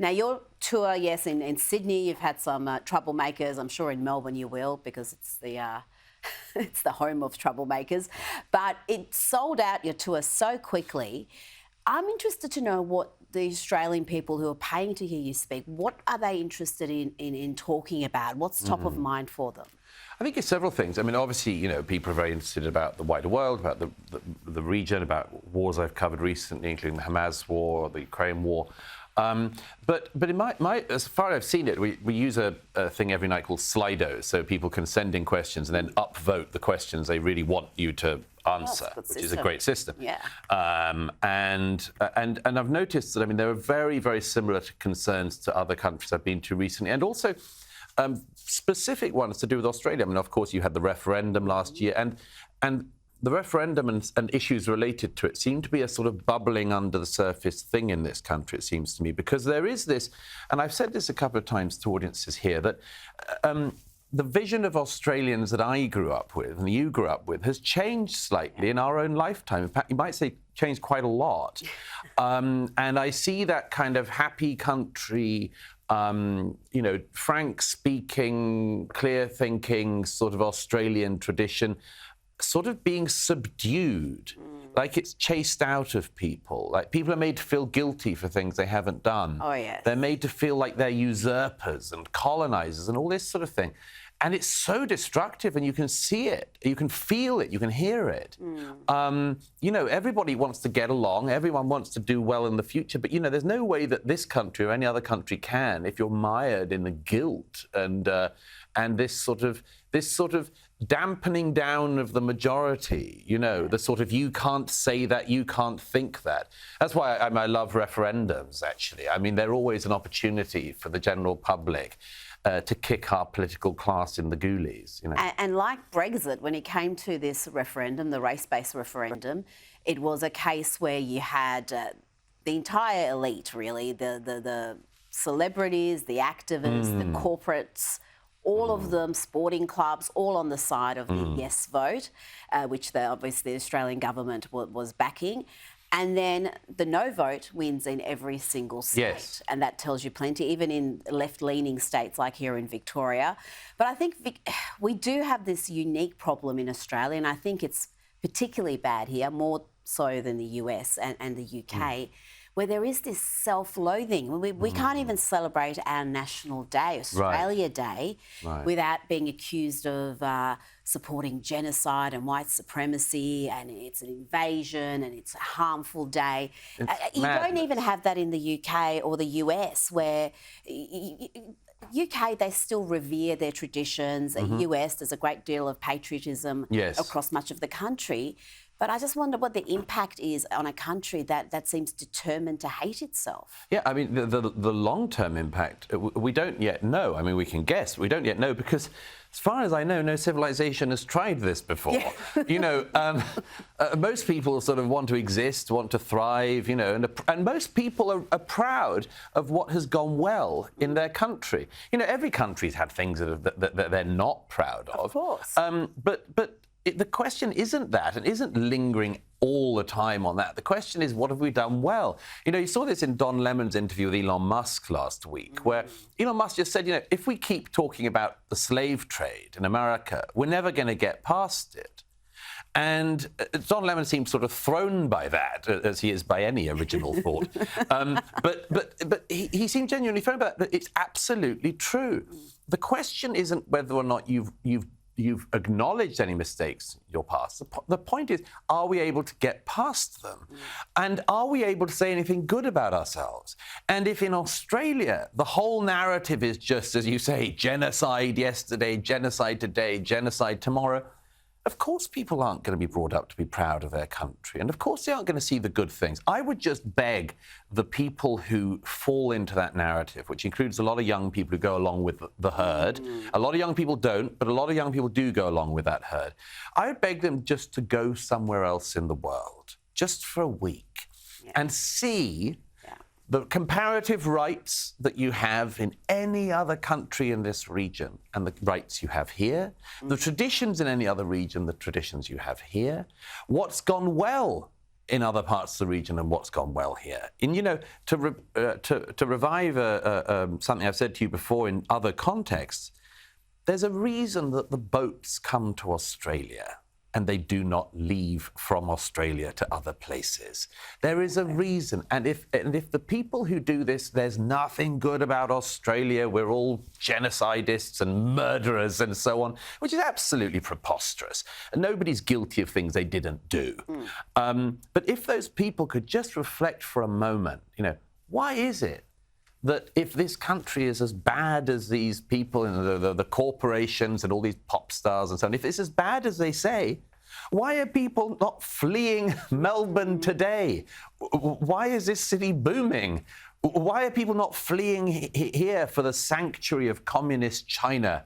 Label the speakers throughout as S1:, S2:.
S1: Now, your tour, yes, in Sydney, you've had some troublemakers. I'm sure in Melbourne you will, because it's the it's the home of troublemakers. But it sold out your tour so quickly. I'm interested to know what the Australian people who are paying to hear you speak, what are they interested in talking about? What's top of mind for them?
S2: I think it's several things. I mean, obviously, people are very interested about the wider world, about the region, about wars I've covered recently, including the Hamas war, the Ukraine war. But in my as far as I've seen it, we use a thing every night called Slido, so people can send in questions and then upvote the questions they really want you to answer, which is a great system.
S1: Yeah.
S2: And I've noticed that, there are very, very similar concerns to other countries I've been to recently, and also specific ones to do with Australia. Of course, you had the referendum last year, and the referendum and issues related to it seem to be a sort of bubbling under the surface thing in this country, it seems to me, because there is this, and I've said this a couple of times to audiences here, that the vision of Australians that I grew up with and you grew up with has changed slightly in our own lifetime. In fact, you might say changed quite a lot. And I see that kind of happy country, frank-speaking, clear-thinking sort of Australian tradition sort of being subdued, like it's chased out of people. Like people are made to feel guilty for things they haven't done.
S1: Oh, yes.
S2: They're made to feel like they're usurpers and colonisers and all this sort of thing. And it's so destructive, and you can see it, you can feel it, you can hear it. Everybody wants to get along, everyone wants to do well in the future, but, there's no way that this country or any other country can if you're mired in the guilt and this sort of dampening down of the majority, the sort of you can't say that, you can't think that. That's why I love referendums, actually. They're always an opportunity for the general public to kick our political class in the ghoulies.
S1: And like Brexit, when it came to this referendum, the race-based referendum, it was a case where you had the entire elite, really, the celebrities, the activists, the corporates, all of them, sporting clubs, all on the side of the yes vote, which obviously the Australian government was backing. And then the no vote wins in every single state.
S2: Yes.
S1: And that tells you plenty, even in left-leaning states like here in Victoria. But I think we do have this unique problem in Australia, and I think it's particularly bad here, more so than the US and the UK, where there is this self-loathing. We can't even celebrate our national day, Australia Day, without being accused of supporting genocide and white supremacy, and it's an invasion and it's a harmful day. You don't even have that in the UK or the US, where UK, they still revere their traditions. US, there's a great deal of patriotism across much of the country. But I just wonder what the impact is on a country that seems determined to hate itself.
S2: Yeah, the long-term impact, we don't yet know. We can guess. We don't yet know because, as far as I know, no civilization has tried this before. Yeah. Most people sort of want to exist, want to thrive, and most people are proud of what has gone well in their country. Every country's had things that they're not proud of.
S1: Of course.
S2: But the question isn't that, and isn't lingering all the time on that. The question is, what have we done well? You saw this in Don Lemon's interview with Elon Musk last week, where Elon Musk just said, if we keep talking about the slave trade in America, we're never going to get past it. And Don Lemon seems sort of thrown by that, as he is by any original thought. But he seemed genuinely thrown by that. But it's absolutely true. The question isn't whether or not you've acknowledged any mistakes in your past. The point is, are we able to get past them? And are we able to say anything good about ourselves? And if in Australia, the whole narrative is just, as you say, genocide yesterday, genocide today, genocide tomorrow, of course people aren't going to be brought up to be proud of their country. And of course they aren't going to see the good things. I would just beg the people who fall into that narrative, which includes a lot of young people who go along with the herd. A lot of young people don't, but a lot of young people do go along with that herd. I would beg them just to go somewhere else in the world, just for a week, and see the comparative rights that you have in any other country in this region and the rights you have here, the traditions in any other region, the traditions you have here, what's gone well in other parts of the region and what's gone well here. And, to revive something I've said to you before in other contexts, there's a reason that the boats come to Australia and they do not leave from Australia to other places. There is a reason. And if the people who do this, there's nothing good about Australia, we're all genocidists and murderers and so on, which is absolutely preposterous. And nobody's guilty of things they didn't do. But if those people could just reflect for a moment, why is it that if this country is as bad as these people and the corporations and all these pop stars and so on, if it's as bad as they say, why are people not fleeing Melbourne today? Why is this city booming? Why are people not fleeing here for the sanctuary of communist China?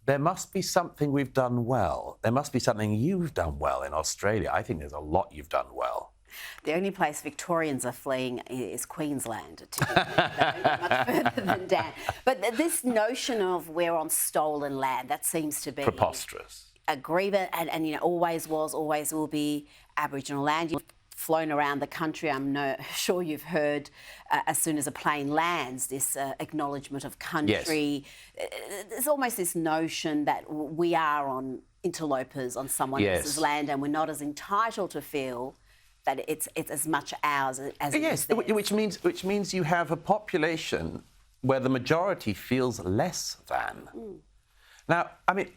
S2: There must be something we've done well. There must be something you've done well in Australia. I think there's a lot you've done well.
S1: The only place Victorians are fleeing is Queensland, to be much further than Dan. But this notion of we're on stolen land, that seems to be
S2: preposterous.
S1: A grievance, and always was, always will be Aboriginal land. You've flown around the country. I'm sure you've heard as soon as a plane lands, this acknowledgement of country. Yes. There's almost this notion that we are on interlopers on someone else's land, and we're not as entitled to feel that it's as much ours as it is theirs.
S2: Which means you have a population where the majority feels less than. Now, I mean,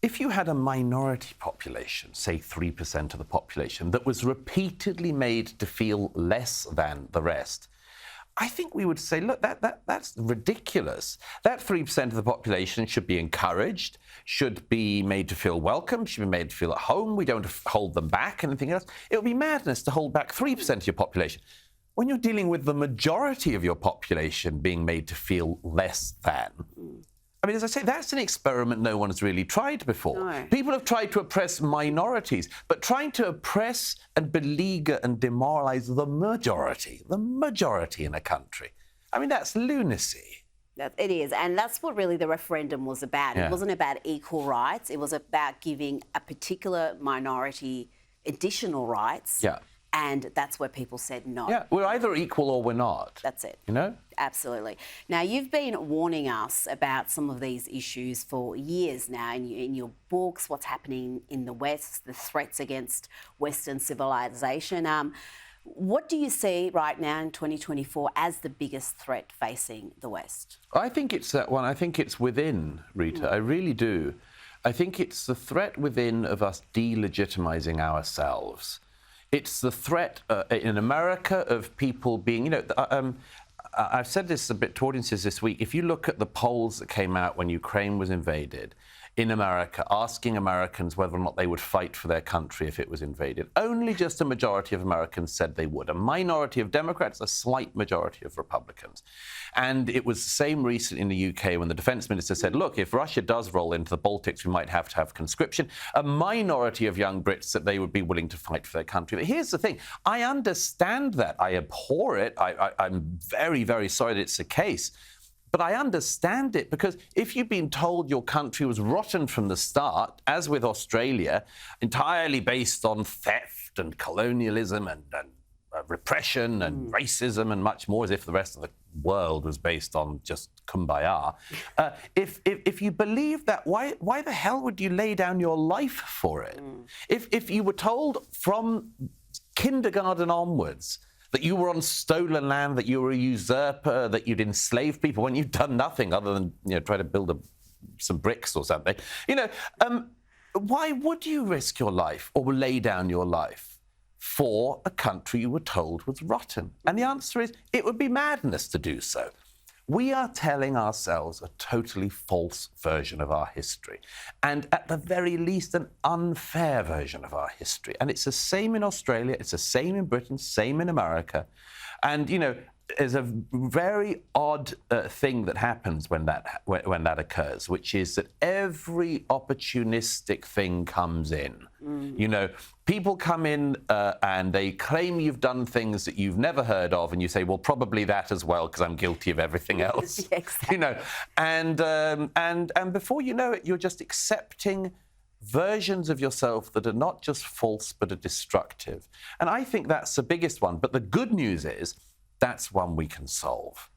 S2: if you had a minority population, say 3% of the population, that was repeatedly made to feel less than the rest, I think we would say, look, that's ridiculous. That 3% of the population should be encouraged, should be made to feel welcome, should be made to feel at home. We don't hold them back, anything else. It would be madness to hold back 3% of your population. When you're dealing with the majority of your population being made to feel less than, I mean, as I say, that's an experiment no one has really tried before.
S1: No.
S2: People have tried to oppress minorities, but trying to oppress and beleaguer and demoralise the majority in a country, I mean, that's lunacy.
S1: It is, and that's what really the referendum was about.
S2: Yeah.
S1: It wasn't about equal rights. It was about giving a particular minority additional rights.
S2: Yeah.
S1: And that's where people said no.
S2: Yeah, we're either equal or we're not.
S1: That's it.
S2: Absolutely.
S1: Now, you've been warning us about some of these issues for years now in your books, what's happening in the West, the threats against Western civilization. What do you see right now in 2024 as the biggest threat facing the West?
S2: I think it's that one. I think it's within, Rita. I really do. I think it's the threat within of us delegitimising ourselves. It's the threat in America of people being, I've said this a bit to audiences this week. If you look at the polls that came out when Ukraine was invaded in America, asking Americans whether or not they would fight for their country if it was invaded, only just a majority of Americans said they would. A minority of Democrats, a slight majority of Republicans. And it was the same recently in the UK when the defence minister said, look, if Russia does roll into the Baltics, we might have to have conscription. A minority of young Brits that they would be willing to fight for their country. But here's the thing. I understand that. I abhor it. I'm very, very sorry that it's the case. But I understand it, because if you've been told your country was rotten from the start, as with Australia, entirely based on theft and colonialism and repression and racism and much more, as if the rest of the world was based on just kumbaya. If you believe that, why the hell would you lay down your life for it? If you were told from kindergarten onwards that you were on stolen land, that you were a usurper, that you'd enslave people when you've done nothing other than try to build some bricks or something, why would you risk your life or lay down your life for a country you were told was rotten? And the answer is, it would be madness to do so. We are telling ourselves a totally false version of our history, and at the very least an unfair version of our history. And it's the same in Australia, it's the same in Britain, same in America. And, there's a very odd thing that happens when that occurs, which is that every opportunistic thing comes in. People come in and they claim you've done things that you've never heard of, and you say, well, probably that as well, because I'm guilty of everything else.
S1: Exactly.
S2: And before you know it, you're just accepting versions of yourself that are not just false but are destructive. And I think that's the biggest one. But the good news is that's one we can solve.